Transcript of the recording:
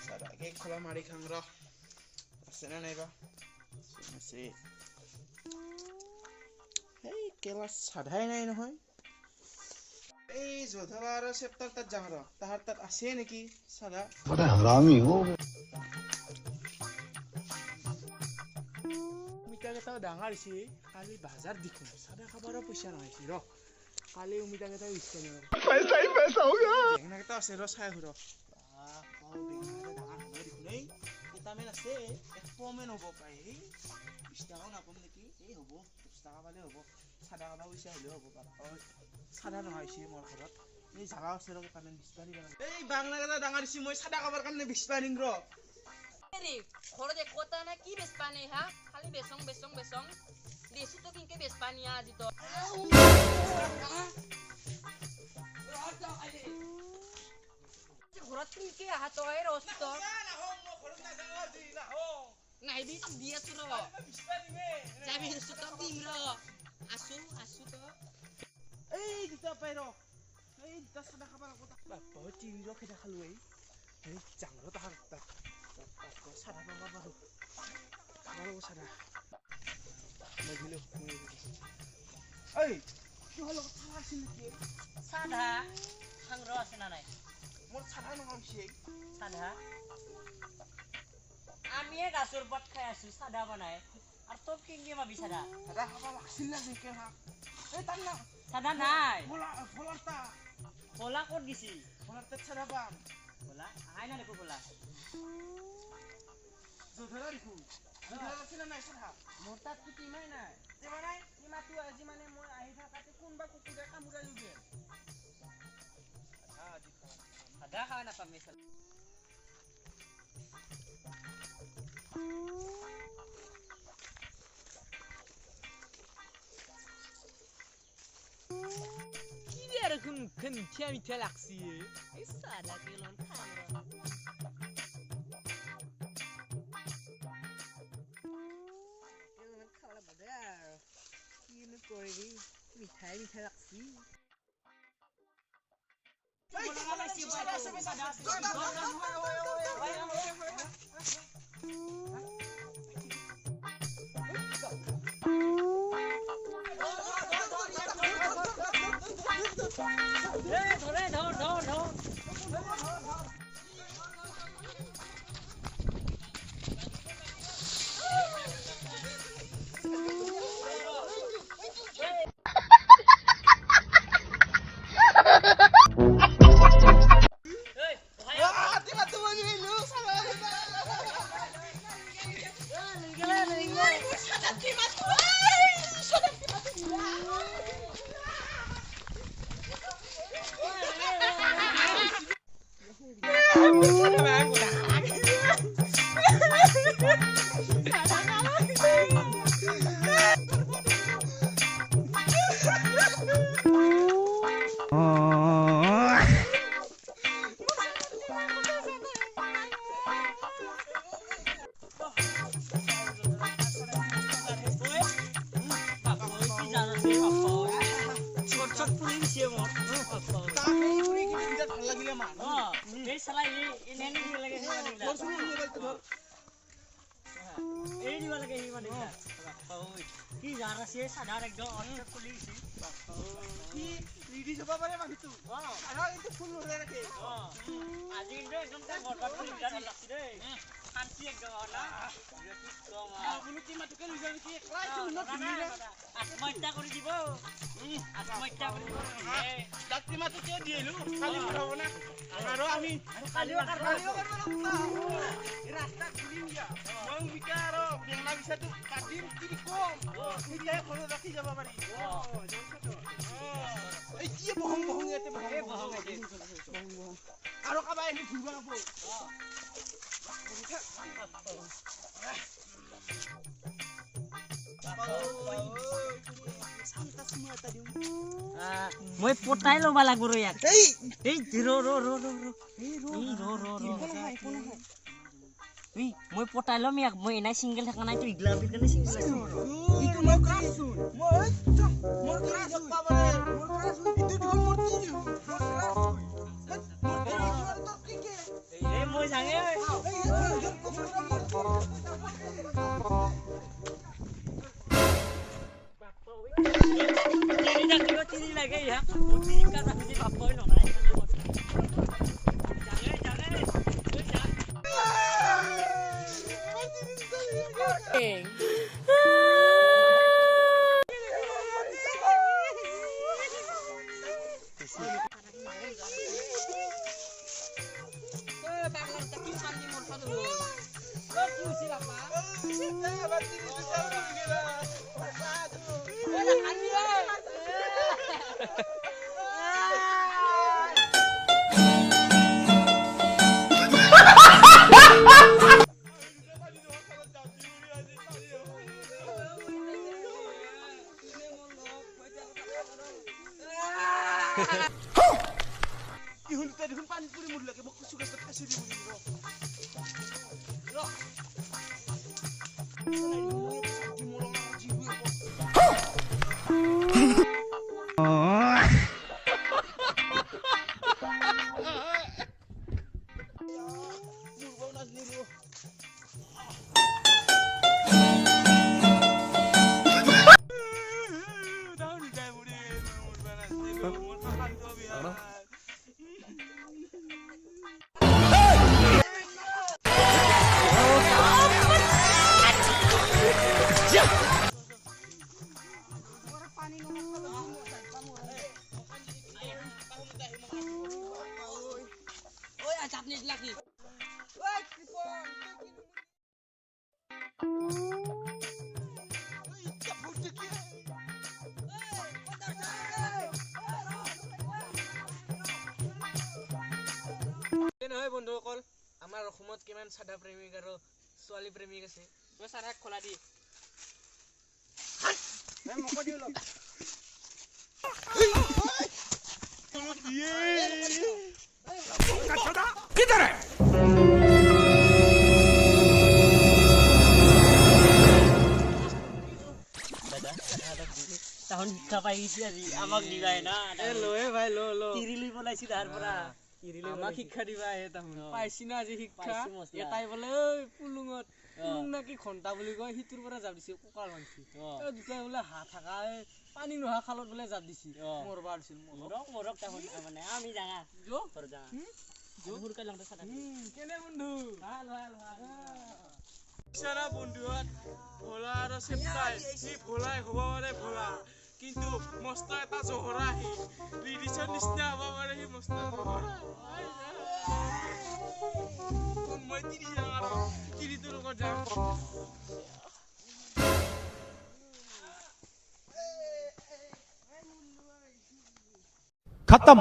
Sadak khula mari khang ro. Asena nai ba? Ase. Hey, kelas sadhai nai nohoy. Ei jodhala aro chapter tat jang ro. Tahar tat ase neki sada. बड़ा हरामी हो Umita kita dangar sih kali bazar dikun. Sada kabar puisa nai sih ro. Kali umita kita wiskan ro. पैसा ही पैसा होगा Yang nak kita ase ro sai ro. Ah, kau dengar dangar nai dikun ei. Kita men ase ekpomen hobo pai. Istaka na kom neki ei hobo. Istaka bale hobo. Sada kabar puisa hile hobo para. Sada নহয় sih mor khabat. Ei jaga ase ro kita men bispani bana. Ei bangna kita dangar sih moi sada kabar kan bispani ro. Eri, khoro de kota na ki bespane ha? Khali besong. Desi to kinke bespani a dito. Khoro kinke ha to ai rosto. Nai di dia suro. Jabi suka timro. Asu to. Ei kita pero. Ei kita sada kabar kota. Bapak timro kita khalui. Ei jangro tahar tat. Ko sada baru. Baru sada. Magilo. Ei, tu halo thala silke. Sada hangro asena nai. Mor sada no ham sei. Sada. Ami e gasur bot khai asu sada banai. Ar to kinge ma bisada. Sada haba laksil la sike ha. Ei tanna. Sada nai. Bola ta. Bola kod gisi. Bola ta sada bam. Bola, ai na ko bola. Jodhara riku. Jodhara sina nai sada. Mortat ki timai nai. Jemanai Imatu aji mane moi ahi thakate kunba kukuda kamura lube. Ada khana pamisal. Kider kun tiami talaksi. Isada kelon kamera. Kalau badar. Ini kori mithai laksi. Moi potai lo bala guru ya. Hey, ro. Wih, moi potai lo miak, moi enai single thakana itu igla bit kana single. Itu mau kerasun. Mau keras apa bener? Mau keras itu juga murti. Ika na hindi papoy no na. Jangan. Ihun tadi hun panik puri mudla ke bokku sugas tak kasih di ro. Di molong jibu ko. Murba nas ni ro. Daun dai muri murba nas ni ro. Murba kan to biar. Oi, ajak nih lagi. নহয় বন্ধুসকল আমাৰ অসমত কিমান সাদা প্ৰেমিক আৰু ছোৱালী প্ৰেমিক আছে Gue sarak kola di. মোকো দিও লগ Tahun kapan isi আজি আমাক দিবাই না লো ভাই লো লো তিৰিলি বনাইছি তাৰ পৰা আমাক শিক্ষা দিবা হে তাহোন পাইছি না আজি শিক্ষা পাইছি মস্ত। এটাই বোলে পুলুঙত পুলুং নাকি ঘন্টা বুলি কয় সিটোৰ পৰা যাব দিছে কুকাৰ মানছি দুটাই বোলে হাত থাকা পানী নোহা খালত বোলে যাব দিছি মৰবা দিছিল মৰক tahun মানে আমি জাঙা জো তোৰ জাঙা জোৰ কৈ লংতে সাদা কেনে বন্ধু ভাল সাৰা বন্ধুত ভোলা আৰু চেপ্তাই সি ভোলাই হ'ব পাৰে ভোলা কিন্তু মস্ত এটা জহৰা সি ৰিডিছৰ নিচিনা হ'ব পাৰে সি মস্ত জহৰা মই তিৰি যাম আৰু তিৰিটোৰ লগত যাম खत्म।